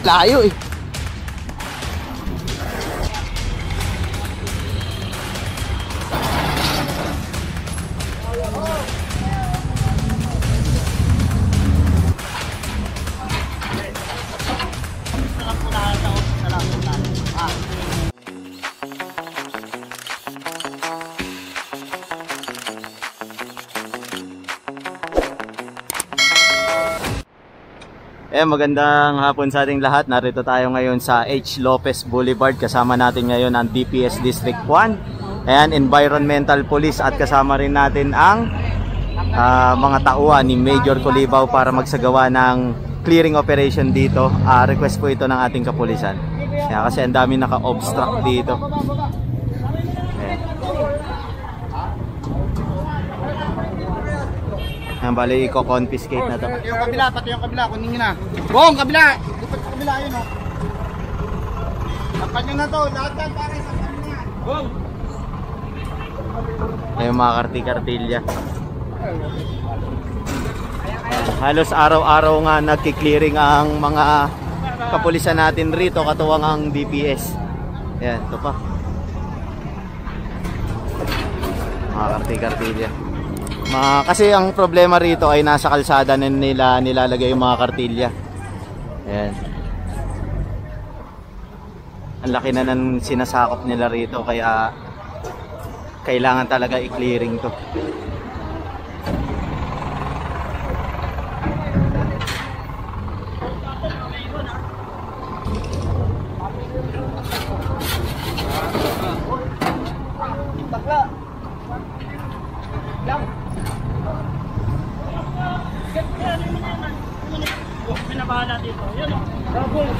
Layo eh. Magandang hapon sa ating lahat. Narito tayo ngayon sa H. Lopez Boulevard. Kasama natin ngayon ang DPS District 1. Ayan, Environmental Police at kasama rin natin ang mga tauhan ni Major Culibaw para magsagawa ng clearing operation dito. Request po ito ng ating kapulisan. Ayan, kasi ang dami naka-obstruct dito. Bali, i-confiscate na to. Yung kabila, pati yung kabila, kunin nyo na. Bong, kabila! Lipat sa kabila, yun o. Lapan nyo na to, lahat yan para sa kabila. Bong! Ayun mga karti-kartilya. Halos araw-araw nga nagki-clearing ang mga kapulisan natin rito, katuwang ang DPS. Ayan, ito pa. Mga karti-kartilya. Kasi ang problema rito ay nasa kalsada na nila nilalagay yung mga kartilya. Ayan. Ang laki na ng sinasakop nila rito, kaya kailangan talaga i-clearing to. Pinabahala dito. Yun o. Double.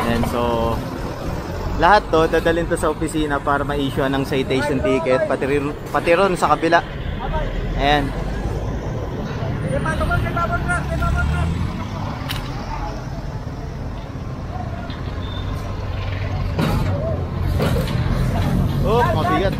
And so lahat to dadalhin to sa opisina para ma-issue ng citation ticket, pati ron sa kabila. Ayan. Oh, mabigat.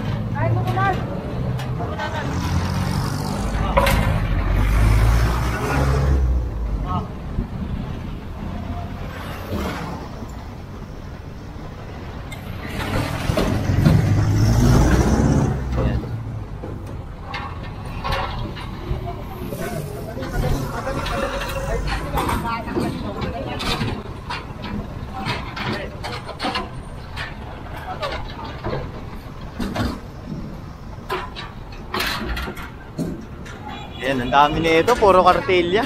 Ayan, ang dami nito, puro kartilya.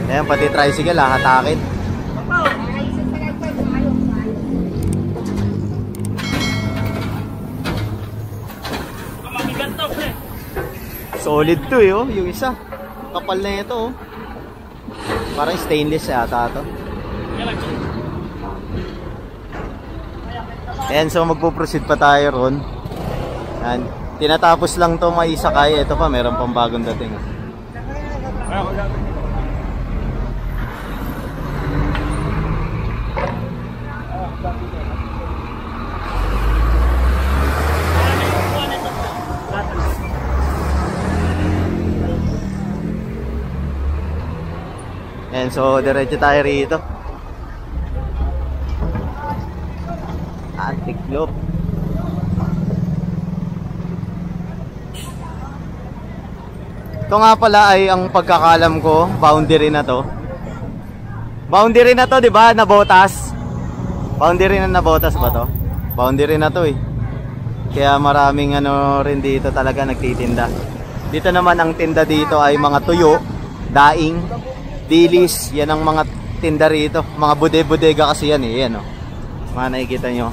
Ayan, pati tricycle, hatakin. Solid to eh, oh, yung isa. Kapal na ito, oh. Parang stainless yata ito. Ayan, so magpo-proceed pa tayo ron. Ayan. Tinatapos lang to may sakay. Ito pa, meron pang bagong dating. And so, diretso tayo rito. Antiklop. Ito nga pala ay ang pagkakalam ko, boundary na to. Boundary na to, 'di ba? Nabotas. Boundary na nabotas ba to? Boundary na to eh. Kaya maraming ano rin dito talaga nagtitinda. Dito naman ang tinda dito ay mga tuyo, daing, dilis, yan ang mga tinda rito. Mga bude-bodega kasi yan eh, yan oh. Mga nakikita nyo.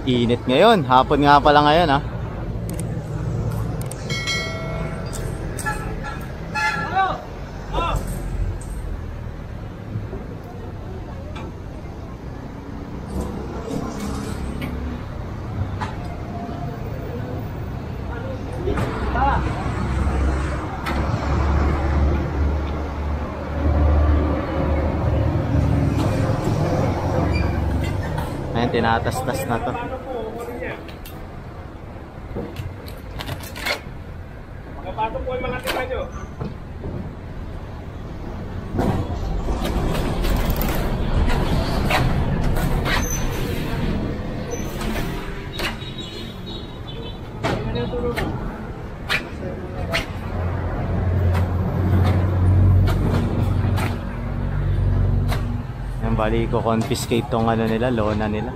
Init ngayon. Hapon nga pala ngayon ha. Ayan, tinatas-tas na to. Magpapato po yung mga tingnan nyo. Ayan, bali ko confiscate tong ano nila, lona nila.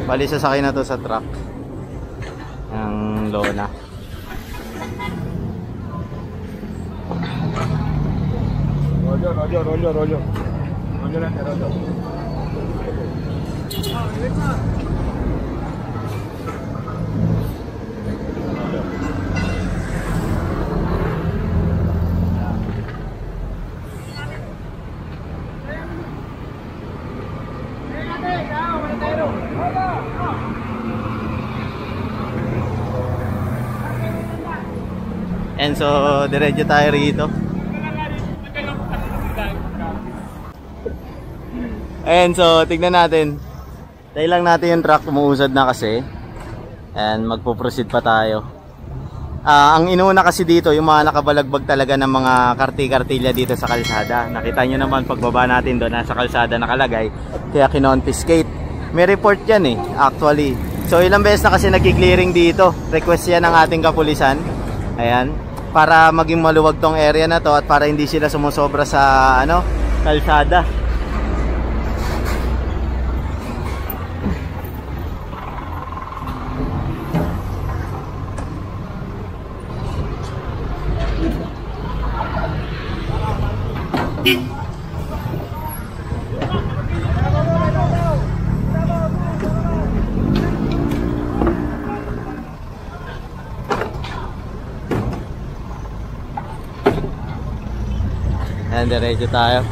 Bali sasakay na to sa truck ng lona. Rolyo lang, rolyo. And so, diretso tayo rito. And so, tignan natin. Tayo lang natin yung truck, umuusad na kasi. And magpo-proceed pa tayo. Ang inuuna kasi dito, yung mga nakabalagbag talaga ng mga karti-kartilya dito sa kalsada. Nakita nyo naman pagbaba natin doon, nasa kalsada nakalagay. Kaya kinonfiscate. May report yan eh, actually. So ilang beses na kasi nagki-clearing dito. Request yan ng ating kapulisan. Ayan. Para maging maluwag tong area na to at para hindi sila sumusobra sa kalsada. Ayan, diretso tayo.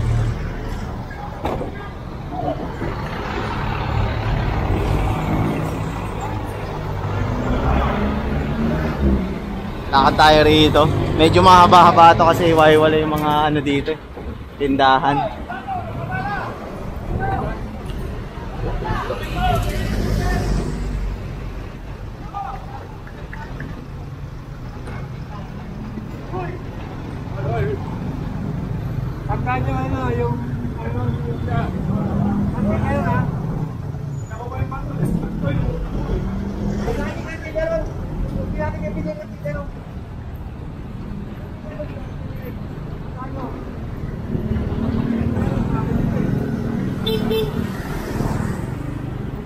Lakad tayo rito. Medyo mahaba-haba ito kasi iwa-iwala yung mga dito, tindahan. Pagka nyo yung kayo na. Ako ba yung pato?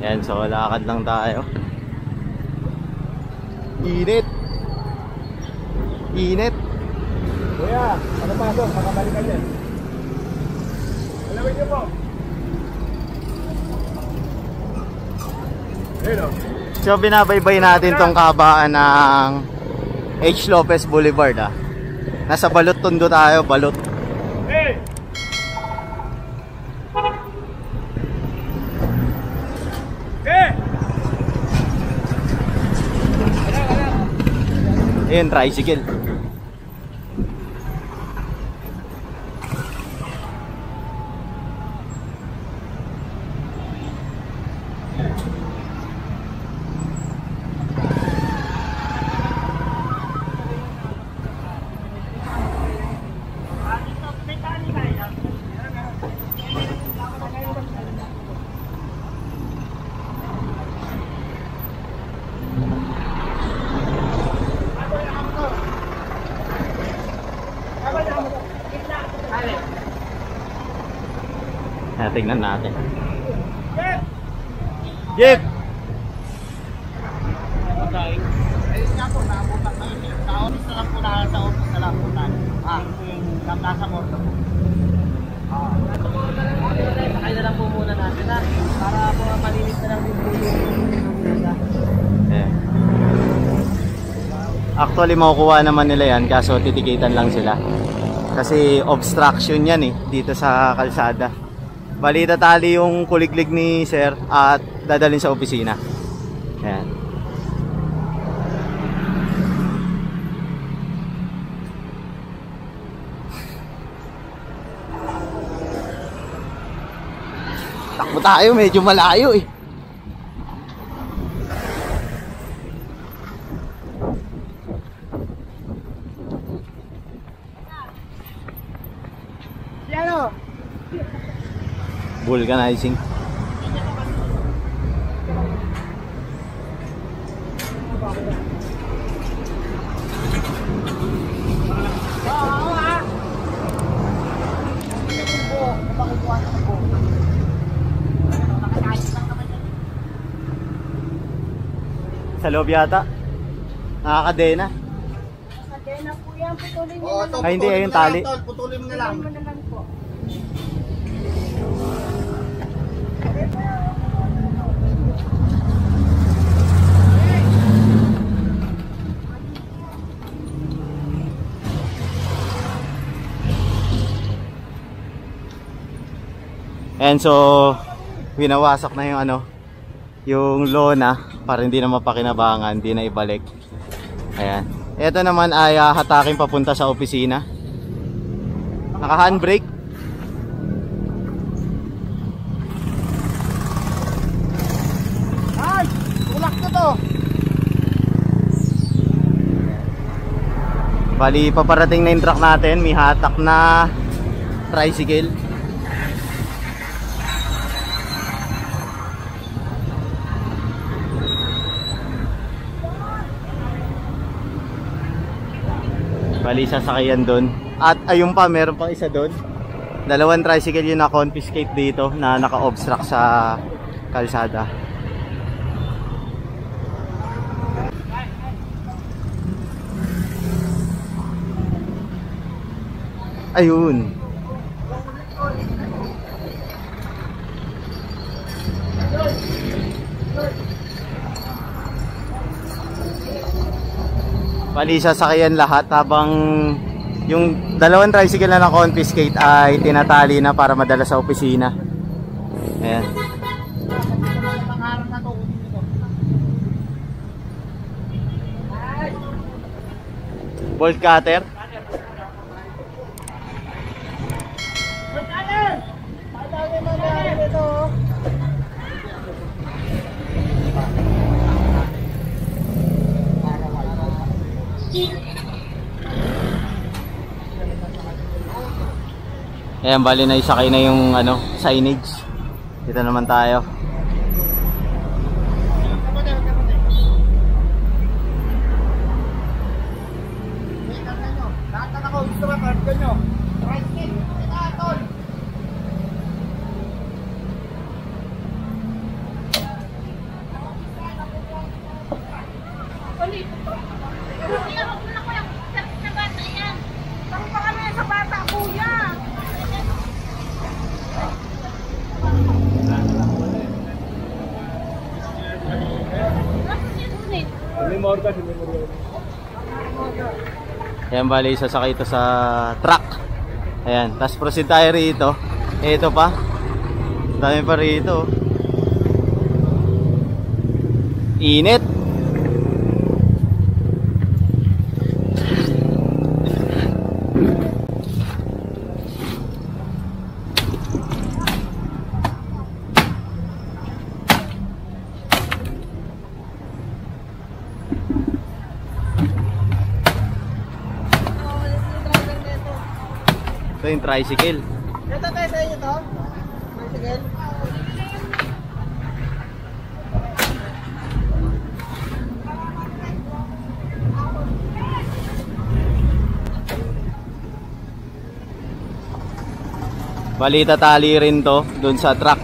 Yan, so lakad lang tayo. Init. Init. Kuya, ano pa doon? Makabalikan yan. Alawin niyo po. Hello. So binabaybay natin tong kabaan ng H. Lopez Boulevard Nasa Balot Tondo tayo, Balot. Hey! Hey! Ayun, tricycle. Tingnan natin. Jeep! Ayos nga po, naabutan na yung tao. sa lamputan. Nasa morto po. Sakay na lang po muna natin na para po malinis na lang din po yung eh. Actually makukuha naman nila yan kaso titikitan lang sila. Kasi obstruction yan eh dito sa kalsada. Bali tatali yung kuliglig ni sir at dadalhin sa opisina. Ayan. Takbo tayo, medyo malayo eh. Ano? Vulcanizing. Sa loob yata. Nakakadena. Kadena po yan, putulin mo Oo, na tol, Ay, hindi, putulin ayun, mo na lang, tali. tol, putulin mo na lang. mo naman po. And so winawasak na yung ano, yung lona para hindi na mapakinabangan, hindi na ibalik. Ayan. Ito naman ay hataking papunta sa opisina. Naka handbrake. Ay! Tulak na to! Bali paparating na yung truck natin, may hatak na tricycle. Bali sasakyan doon. At ayun pa, meron pang isa doon. Dalawang tricycle yung na-confiscate dito na naka-obstruct sa kalsada. Ayun. Bali sasakyan lahat habang yung dalawang tricycle na na-confiscate ay tinatali na para madala sa opisina. Ayan. Bolt cutter. Ayan, bali na isakay na yung ano, signage. Dito naman tayo. Lahat na ako, gusto ba karga nyo? Right kick, ito tol! Ayan, bali sasakay ito sa truck. Ayan, tapos proceed tayo rito. Ito pa. Dami pa rito. Init. Ito yung tricycle. Ito tayo sa inyo to? Tricycle? Balita tali rin to dun sa truck.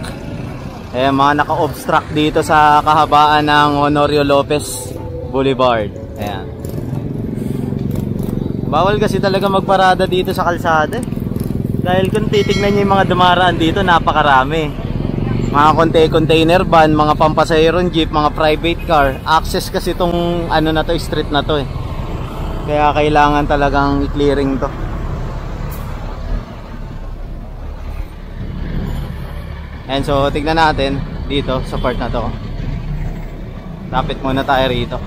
Eh, mga naka-obstruct dito sa kahabaan ng Honorio Lopez Boulevard. Ayan. Bawal kasi talaga magparada dito sa kalsada eh. Dahil kung titignan nyo yung mga dumaraan dito, napakarami. Mga container van, mga pampasahirong jeep, mga private car. Access kasi itong ano na to, street na to eh. Kaya kailangan talagang i-clearing to. And so tignan natin dito sa part na to. Lapit muna tayo rito.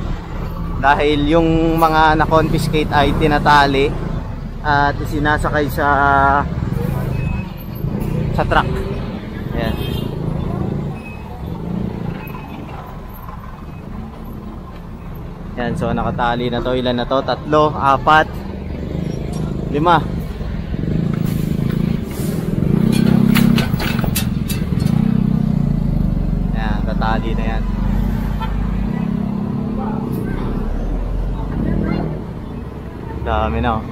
Dahil yung mga na-confiscate ay tinatali at sinasakay sa truck. Ayan. Ayan, so nakatali na to. Ilan na to? 3, 4, 5. Ayan, tatali na yan. Dami na oh.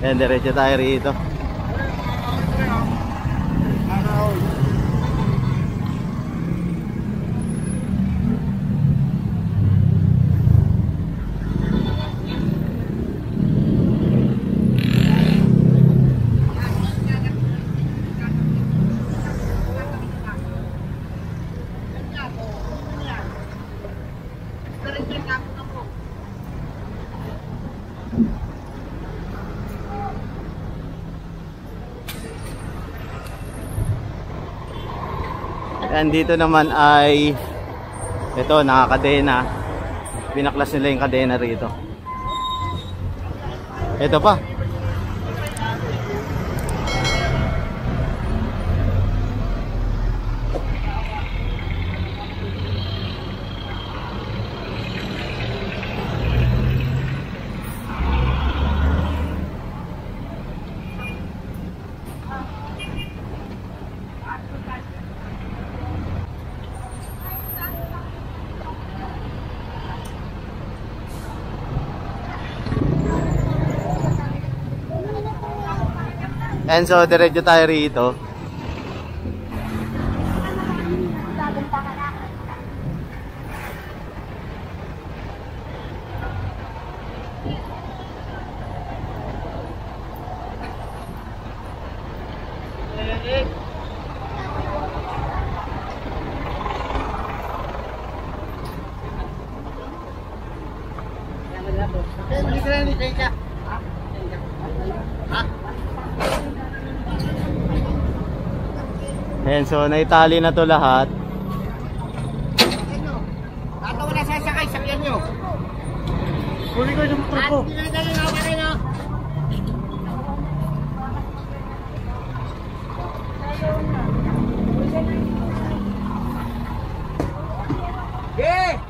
Ayan, diretso tayo rito. And dito naman ay ito, nakakadena. Binaklas nila yung kadena rito. Ito pa. And so diretso tayo rito. Ayan, so naitali na to lahat. Tato na sasakay, sakyan nyo. Huli ko yung motor ko. Yeah!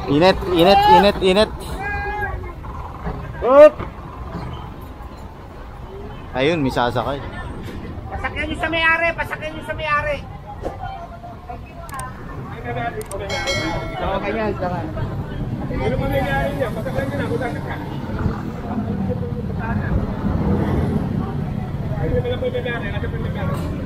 Init, init, init, init. Up! Ayun, may sasakay. Pasakyan nyo sa may-ari, pasakyan nyo sa may-ari. Ganyan, ganyan. Ano pa may-ari niya? Pasakyan nyo na, butas ka. Ayun na lang po may-ari, nasa po may-ari.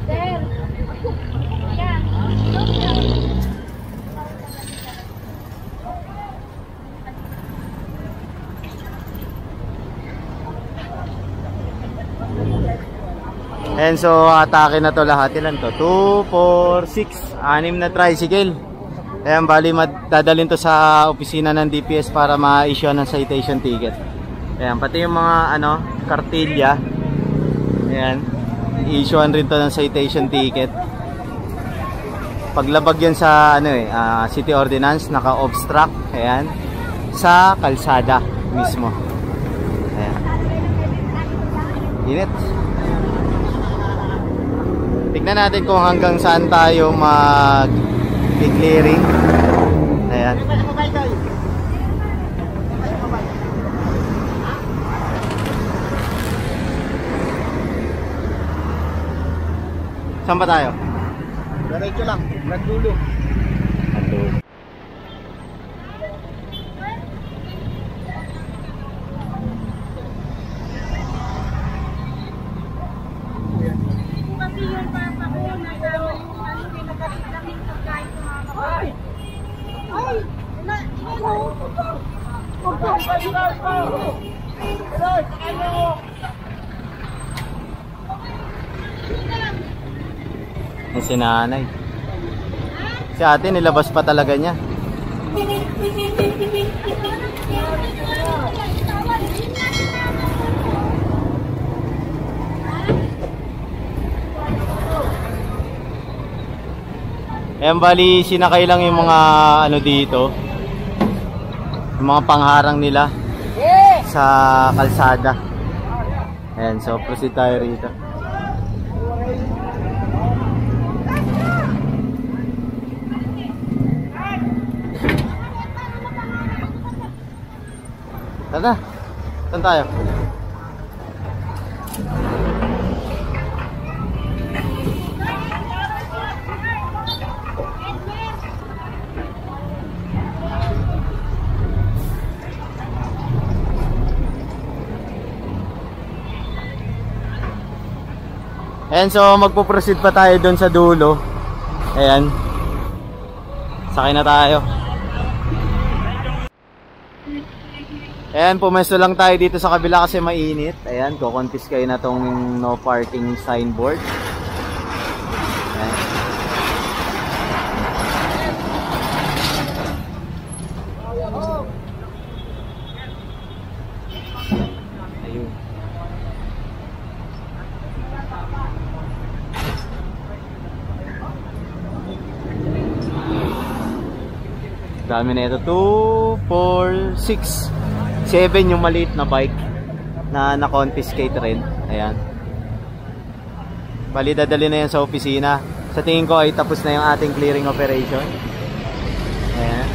Sir. Yan. And so atake na to lahat. Ilan to? 2, 4, 6, 6 na tricycle. Ayan, bali dadalhin to sa opisina ng DPS para ma-issue ng citation ticket. Ayan, pati yung mga ano, kartilya. Ayan, i-issuean rin to ng citation ticket. Paglabag yan sa ano city ordinance, naka-obstruct, ayan, sa kalsada mismo. Ayan. Init. Tignan natin kung hanggang saan tayo mag-clearing. Ayan. Saan ba tayo? Diretso lang, nagdulo. Kasi yung papa ko, nagawa yung ano, pinagkakalamin pagkain sa mga kapatid. Ay! Yung si nanay. Si ate nilabas pa talaga niya. Ayan, bali sinakay lang yung mga ano dito, yung mga pangharang nila sa kalsada. Ayan, so proceed tayo rito. Tara, saan tayo? Ayan, so magpo-proceed pa tayo doon sa dulo. Ayan. Sakay na tayo. Ayan, pumesto lang tayo dito sa kabila kasi mainit. Ayan, kukontis kayo na tong no parking signboard. Ayan. Ayun. Dami na ito. 2, 4, 6, 7 yung maliit na bike na na-confiscate rin. Ayan. Bali, dadali na yan sa opisina. Sa tingin ko ay tapos na yung ating clearing operation. Ayan.